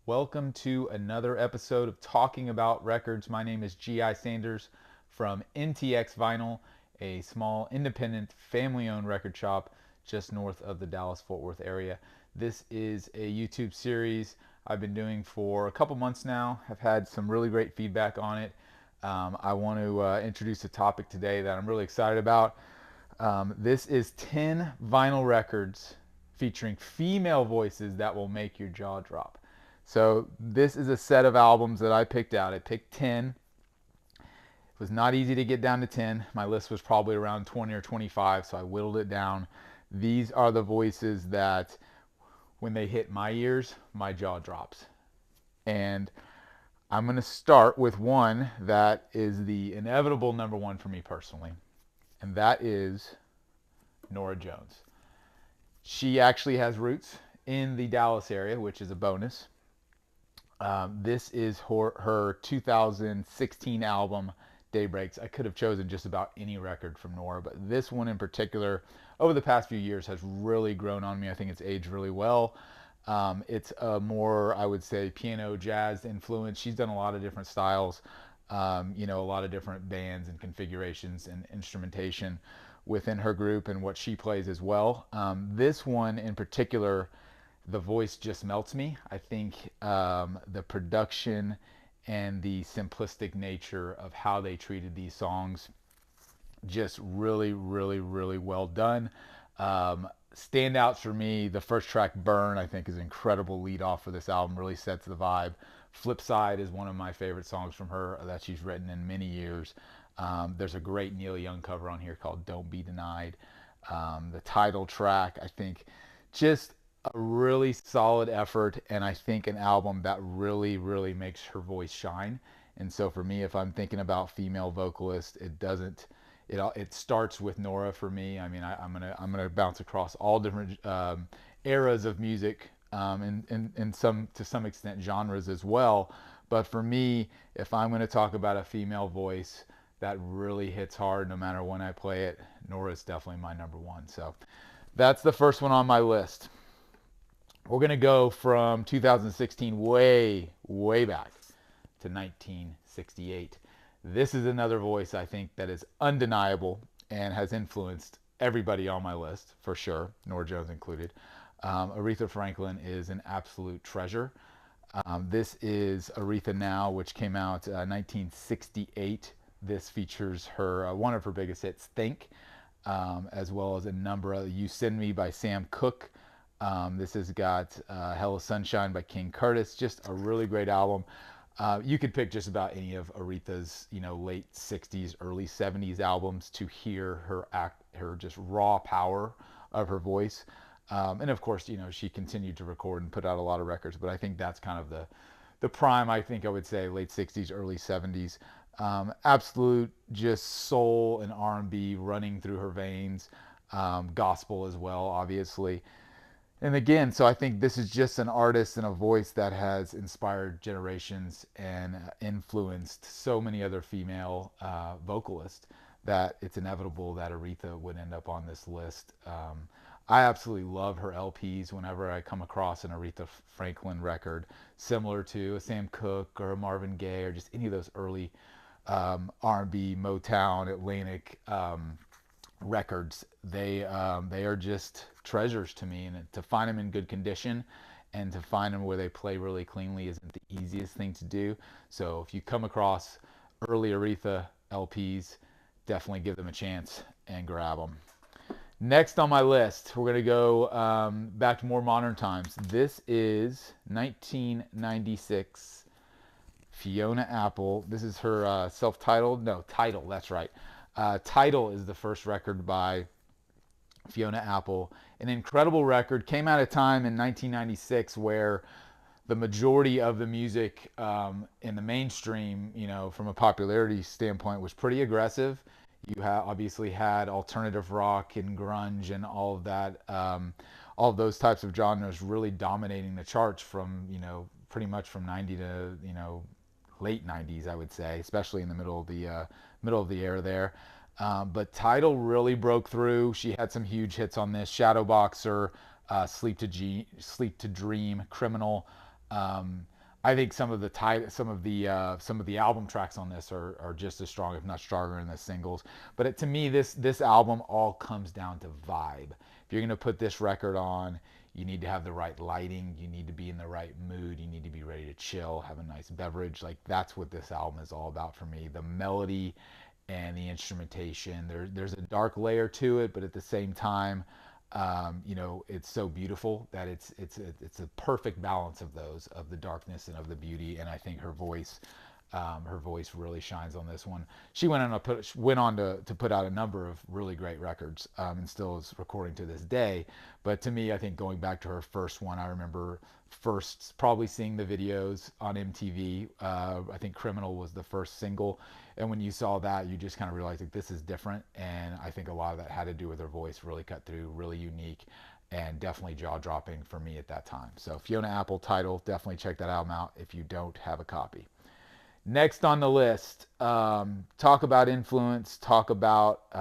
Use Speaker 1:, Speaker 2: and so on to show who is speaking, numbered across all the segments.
Speaker 1: Welcome to another episode of Talking About Records. My name is G.I. Sanders from NTX Vinyl, a small independent family-owned record shop just north of the Dallas-Fort Worth area. This is a YouTube series I've been doing for a couple months now. I've had some really great feedback on it. I want to introduce a topic today that I'm really excited about. This is 10 vinyl records featuring female voices that will make your jaw drop. So this is a set of albums that I picked out. I picked 10. It was not easy to get down to 10. My list was probably around 20 or 25, so I whittled it down. These are the voices that, when they hit my ears, my jaw drops. And I'm going to start with one that is the inevitable number one for me personally, and that is Norah Jones. She actually has roots in the Dallas area, which is a bonus. This is her 2016 album, Daybreaks. I could have chosen just about any record from Norah, but this one in particular, over the past few years, has really grown on me. I think it's aged really well. It's a more, I would say, piano jazz influence. She's done a lot of different styles, a lot of different bands and configurations and instrumentation within her group and what she plays as well. This one in particular, the voice just melts me. I think the production and the simplistic nature of how they treated these songs, just really, really, really well done. Standouts for me, the first track, Burn, I think is an incredible lead off for this album, really sets the vibe. Flipside is one of my favorite songs from her that she's written in many years. There's a great Neil Young cover on here called Don't Be Denied. The title track, I think, just a really solid effort, and I think an album that really, really makes her voice shine. And so for me, if I'm thinking about female vocalists, it starts with Norah for me. I mean, I'm gonna bounce across all different eras of music, and some to some extent genres as well. But for me, if I'm gonna talk about a female voice that really hits hard no matter when I play it, Norah is definitely my number one. So that's the first one on my list. We're going to go from 2016 way, way back to 1968. This is another voice I think that is undeniable and has influenced everybody on my list, for sure, Norah Jones included. Aretha Franklin is an absolute treasure. This is Aretha Now, which came out 1968. This features her one of her biggest hits, Think, as well as a number of You Send Me by Sam Cooke. This has got Hella Sunshine by King Curtis, just a really great album. You could pick just about any of Aretha's, late 60s, early 70s albums to hear her just raw power of her voice. And of course, she continued to record and put out a lot of records, but I think that's kind of the prime, I think I would say, late 60s, early 70s. Absolute just soul and R&B running through her veins. Gospel as well, obviously. And again, so I think this is just an artist and a voice that has inspired generations and influenced so many other female vocalists that it's inevitable that Aretha would end up on this list. I absolutely love her LPs whenever I come across an Aretha Franklin record, similar to a Sam Cooke or a Marvin Gaye or just any of those early R&B, Motown, Atlantic records. They are just treasures to me, and to find them in good condition and to find them where they play really cleanly isn't the easiest thing to do. So if you come across early Aretha LPs, definitely give them a chance and grab them. Next on my list, we're going to go back to more modern times. This is 1996, Fiona Apple. This is her Title, that's right. Title is the first record by Fiona Apple. An incredible record. Came out at a time in 1996 where the majority of the music in the mainstream, from a popularity standpoint, was pretty aggressive. You obviously had alternative rock and grunge and all of that, all of those types of genres really dominating the charts from, pretty much from 90 to, late 90s, I would say, especially in the middle of the era there. But Tidal really broke through. She had some huge hits on this: Shadowboxer, Sleep to Dream, Criminal. I think some of the album tracks on this are just as strong, if not stronger, than the singles. But to me, this album all comes down to vibe. If you're gonna put this record on, you need to have the right lighting. You need to be in the right mood. You need to be ready to chill, have a nice beverage. Like, that's what this album is all about for me. The melody and the instrumentation. There's a dark layer to it, but at the same time, it's so beautiful that it's a perfect balance of those, of the darkness and of the beauty. And I think her voice really shines on this one. She went on to put out a number of really great records, and still is recording to this day. But to me, I think going back to her first one, I remember first probably seeing the videos on MTV. I think Criminal was the first single. And when you saw that, you just kind of realized, like, this is different. And I think a lot of that had to do with her voice, really cut through, really unique, and definitely jaw-dropping for me at that time. So Fiona Apple, Title, definitely check that album out if you don't have a copy. Next on the list, talk about influence, talk about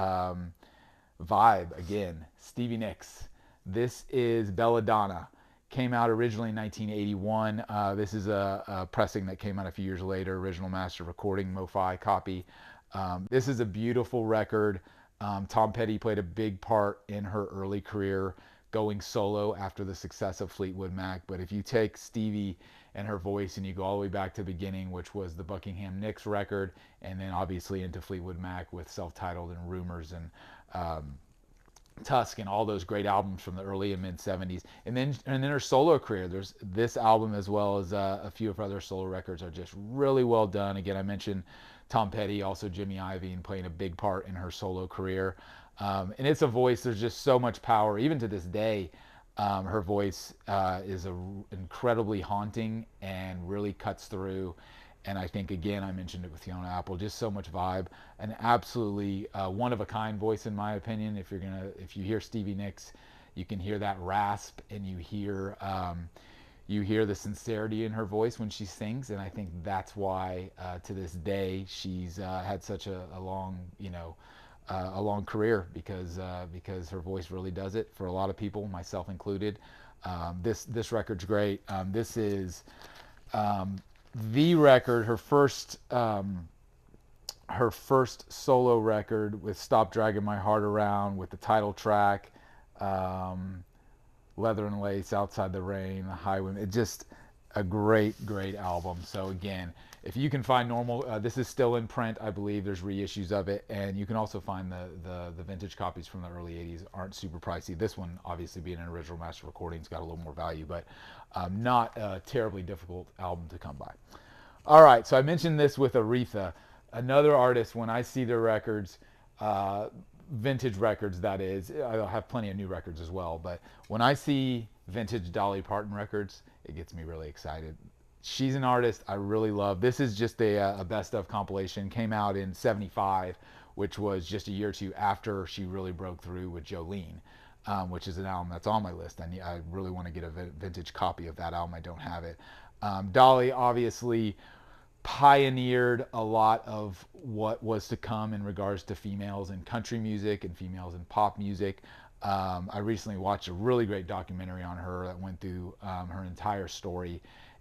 Speaker 1: vibe again. Stevie Nicks. This is Belladonna. Came out originally in 1981. This is a pressing that came out a few years later, original master recording, MoFi copy. This is a beautiful record. Tom Petty played a big part in her early career, going solo after the success of Fleetwood Mac. But if you take Stevie and her voice and you go all the way back to the beginning, which was the Buckingham Nicks record, and then obviously into Fleetwood Mac with Self-Titled and Rumors and Tusk and all those great albums from the early and mid 70s, and then her solo career. There's this album, as well as a few of her other solo records, are just really well done. Again, I mentioned Tom Petty, also Jimmy Iovine playing a big part in her solo career, and it's a voice. There's just so much power, even to this day. Her voice is incredibly haunting and really cuts through. And I think, again, I mentioned it with Fiona Apple, just so much vibe. An absolutely one-of-a-kind voice, in my opinion. If you hear Stevie Nicks, you can hear that rasp, and you hear the sincerity in her voice when she sings. And I think that's why, to this day, she's had such a long, a long career, because her voice really does it for a lot of people, myself included. This record's great. This is the record, her first solo record, with Stop Dragging My Heart Around, with the title track, Leather and Lace, Outside the Rain, The Highway. It's just a great album. So again, if you can find normal, this is still in print, I believe. There's reissues of it, and you can also find the vintage copies from the early 80s. Aren't super pricey. This one, obviously being an original master recording, has got a little more value, but not a terribly difficult album to come by. All right, so I mentioned this with Aretha, another artist. When I see their records, vintage records, that is, I have plenty of new records as well, but when I see vintage Dolly Parton records, it gets me really excited. She's an artist I really love. This is just a best of compilation. Came out in '75, which was just a year or two after she really broke through with Jolene, which is an album that's on my list. I really want to get a vintage copy of that album. I don't have it. Dolly obviously pioneered a lot of what was to come in regards to females in country music and females in pop music. I recently watched a really great documentary on her that went through her entire story,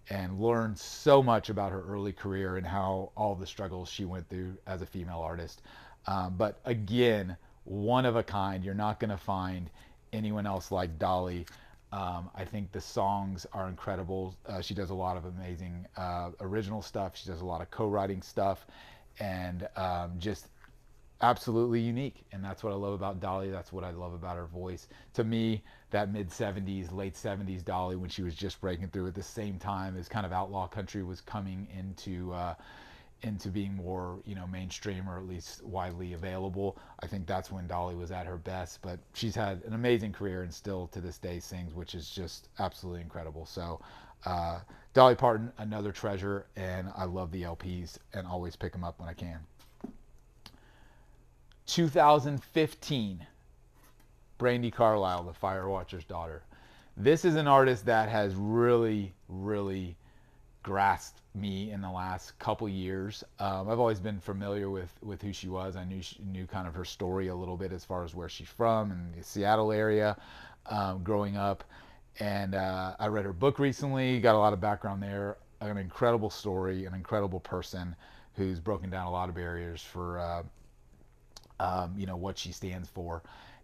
Speaker 1: and learned so much about her early career and how all the struggles she went through as a female artist. But again, one of a kind. You're not going to find anyone else like Dolly. I think the songs are incredible. She does a lot of amazing original stuff. She does a lot of co-writing stuff, and just absolutely unique. And that's what I love about Dolly. That's what I love about her voice. To me, that mid-70s, late 70s Dolly, when she was just breaking through at the same time as kind of outlaw country was coming into being more, mainstream, or at least widely available. I think that's when Dolly was at her best. But she's had an amazing career and still to this day sings, which is just absolutely incredible. So Dolly Parton, another treasure, and I love the LPs and always pick them up when I can. 2015, Brandy Carlisle, the Firewatcher's Daughter. This is an artist that has really grasped me in the last couple years. I've always been familiar with who she was. I knew kind of her story a little bit as far as where she's from in the Seattle area, growing up. And I read her book recently, got a lot of background there. an incredible story, an incredible person who's broken down a lot of barriers for what she stands for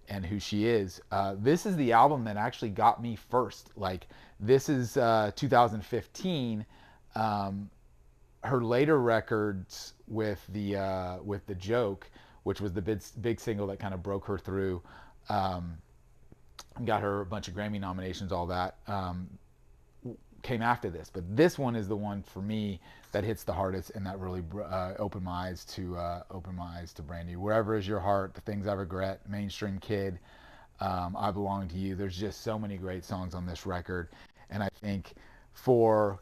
Speaker 1: and who she is. This is the album that actually got me first. Like, this is 2015. Her later records with the Joke, which was the big single that kind of broke her through, got her a bunch of Grammy nominations, all that, came after this. But this one is the one for me that hits the hardest, and that really opened my eyes to Brandy. Wherever Is Your Heart, The Things I Regret, Mainstream Kid, I Belong to You. There's just so many great songs on this record, and I think for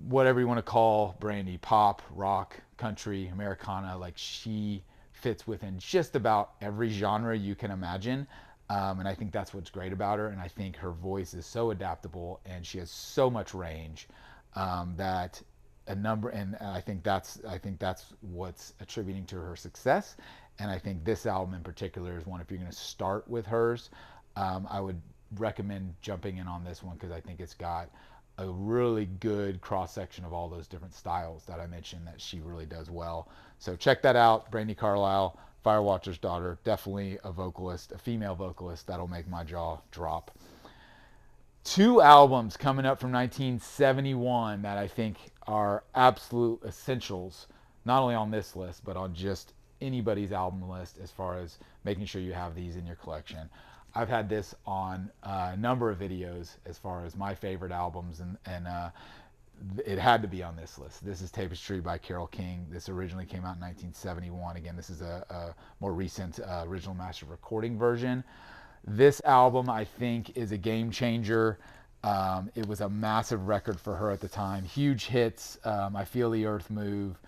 Speaker 1: whatever you want to call Brandy, pop, rock, country, Americana, like, she fits within just about every genre you can imagine. And I think that's what's great about her. And I think her voice is so adaptable, and she has so much range that I think that's what's attributing to her success. And I think this album in particular is one, if you're going to start with hers, I would recommend jumping in on this one, because I think it's got a really good cross section of all those different styles that I mentioned that she really does well. So check that out. Brandy Carlisle, Firewatcher's Daughter, definitely a vocalist, a female vocalist that'll make my jaw drop. Two albums coming up from 1971 that I think are absolute essentials, not only on this list, but on just anybody's album list, as far as making sure you have these in your collection. I've had this on a number of videos as far as my favorite albums, and it had to be on this list. This is Tapestry by Carole King. This originally came out in 1971. Again, this is a more recent original master recording version. This album, I think, is a game changer. It was a massive record for her at the time. Huge hits, I Feel the Earth Move,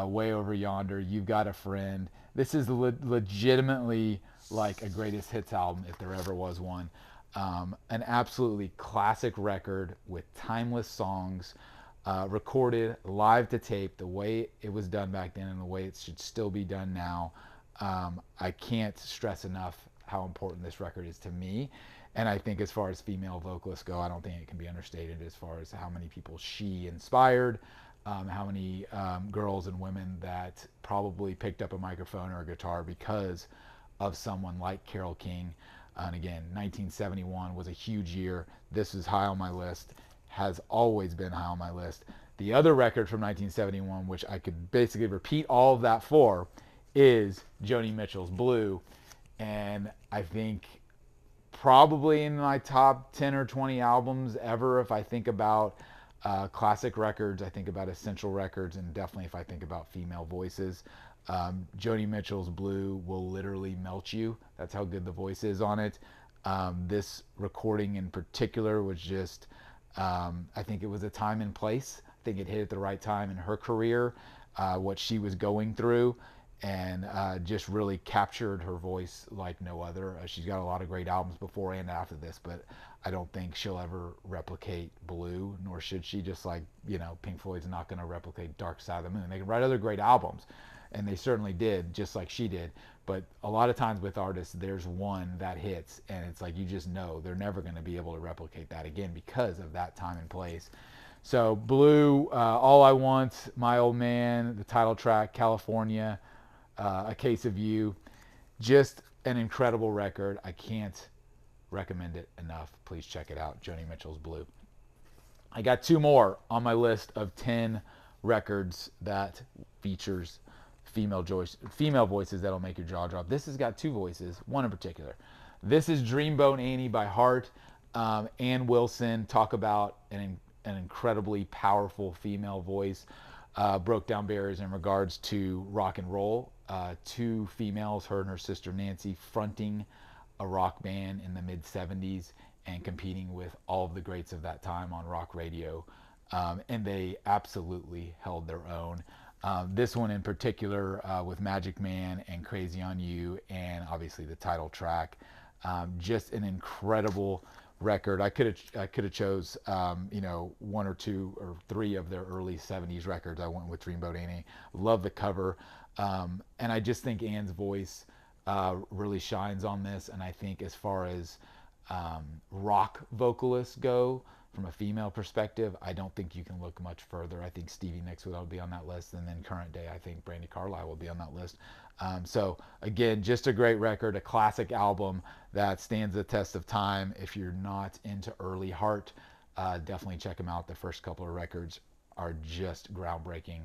Speaker 1: Way Over Yonder, You've Got a Friend. This is legitimately like a greatest hits album, if there ever was one. An absolutely classic record with timeless songs, recorded live to tape the way it was done back then and the way it should still be done now. I can't stress enough how important this record is to me. And I think as far as female vocalists go, I don't think it can be understated as far as how many people she inspired, how many girls and women that probably picked up a microphone or a guitar because of someone like Carole King. And again, 1971 was a huge year. This is high on my list, has always been high on my list. The other record from 1971, which I could basically repeat all of that for, is Joni Mitchell's Blue. And I think probably in my top 10 or 20 albums ever, if I think about classic records, I think about essential records, and definitely if I think about female voices, Joni Mitchell's Blue will literally melt you. That's how good the voice is on it. This recording in particular was just, I think it was a time and place. I think it hit at the right time in her career, what she was going through, and just really captured her voice like no other. She's got a lot of great albums before and after this, but I don't think she'll ever replicate Blue, nor should she. Just like, Pink Floyd's not going to replicate Dark Side of the Moon. They can write other great albums, and they certainly did, just like she did. But a lot of times with artists, there's one that hits, and it's like you just know they're never going to be able to replicate that again because of that time and place. So Blue, All I Want, My Old Man, the title track, California, A Case of You, just an incredible record. I can't recommend it enough. Please check it out, Joni Mitchell's Blue. I got two more on my list of 10 records that features female voices that'll make your jaw drop. This has got two voices, one in particular. This is Dreamboat Annie by Heart. Ann Wilson, talk about an incredibly powerful female voice. Broke down barriers in regards to rock and roll. Two females, her and her sister Nancy, fronting a rock band in the mid-70s and competing with all of the greats of that time on rock radio. And they absolutely held their own. This one in particular, with Magic Man and Crazy on You, and obviously the title track, just an incredible record. I could have chose one or two or three of their early 70s records. I went with Dreamboat Annie. Love the cover, and I just think Ann's voice really shines on this. And I think as far as rock vocalists go, from a female perspective, I don't think you can look much further. I think Stevie Nicks would be on that list, and then current day, I think Brandy Carlisle will be on that list. So again, just a great record, a classic album that stands the test of time. If you're not into early Heart, definitely check them out. The first couple of records are just groundbreaking.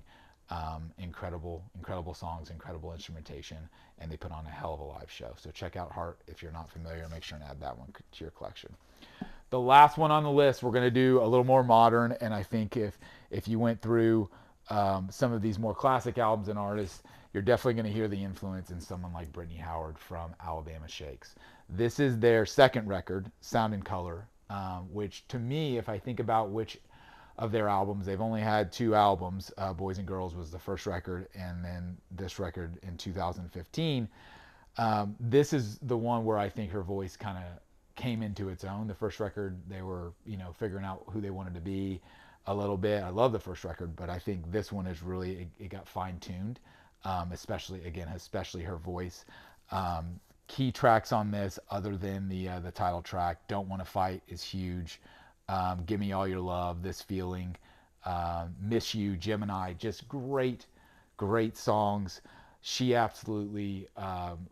Speaker 1: Incredible songs, incredible instrumentation, and they put on a hell of a live show. So check out Heart if you're not familiar. Make sure and add that one to your collection. The last one on the list, we're going to do a little more modern, and I think if you went through some of these more classic albums and artists, you're definitely going to hear the influence in someone like Brittany Howard from Alabama Shakes. This is their second record, Sound and Color, which to me, if I think about which of their albums, they've only had 2 albums. Boys and Girls was the first record, and then this record in 2015. This is the one where I think her voice kind of came into its own. The first record, they were, figuring out who they wanted to be a little bit. I love the first record, but I think this one is really, it got fine-tuned, especially her voice. Key tracks on this, other than the title track, Don't Want to Fight is huge. Give Me All Your Love, This Feeling, Miss You, Gemini, just great songs. She absolutely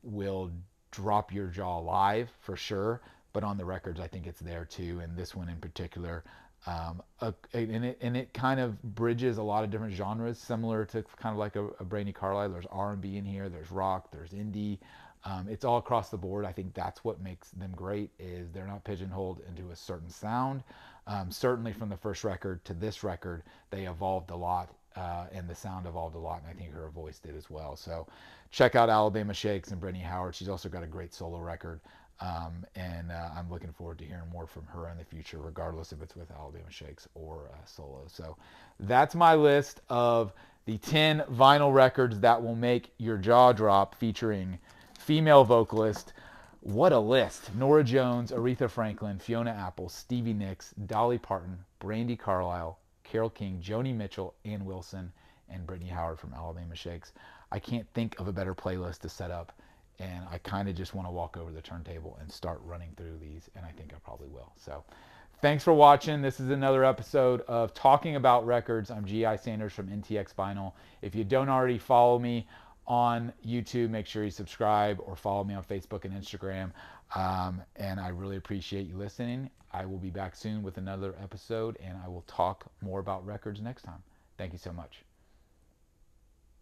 Speaker 1: will drop your jaw live for sure, but on the records I think it's there too, and this one in particular. And it kind of bridges a lot of different genres, similar to kind of like a Brandy Carlisle. There's R&B in here, there's rock, there's indie. It's all across the board. I think that's what makes them great, is they're not pigeonholed into a certain sound. Certainly from the first record to this record, they evolved a lot, and the sound evolved a lot, and I think her voice did as well. So check out Alabama Shakes and Brittany Howard. She's also got a great solo record, and I'm looking forward to hearing more from her in the future, regardless if it's with Alabama Shakes or solo. So that's my list of the 10 vinyl records that will make your jaw drop, featuring female vocalist. What a list. Norah Jones, Aretha Franklin, Fiona Apple, Stevie Nicks, Dolly Parton, Brandy Carlisle, Carole King, Joni Mitchell, Ann Wilson, and Brittany Howard from Alabama Shakes. I can't think of a better playlist to set up, and I kind of just want to walk over the turntable and start running through these, and I think I probably will. So thanks for watching. This is another episode of Talking About Records. I'm G.I. Sanders from NTX Vinyl. If you don't already follow me on YouTube, make sure you subscribe, or follow me on Facebook and Instagram. And I really appreciate you listening. I will be back soon with another episode, and I will talk more about records next time. Thank you so much.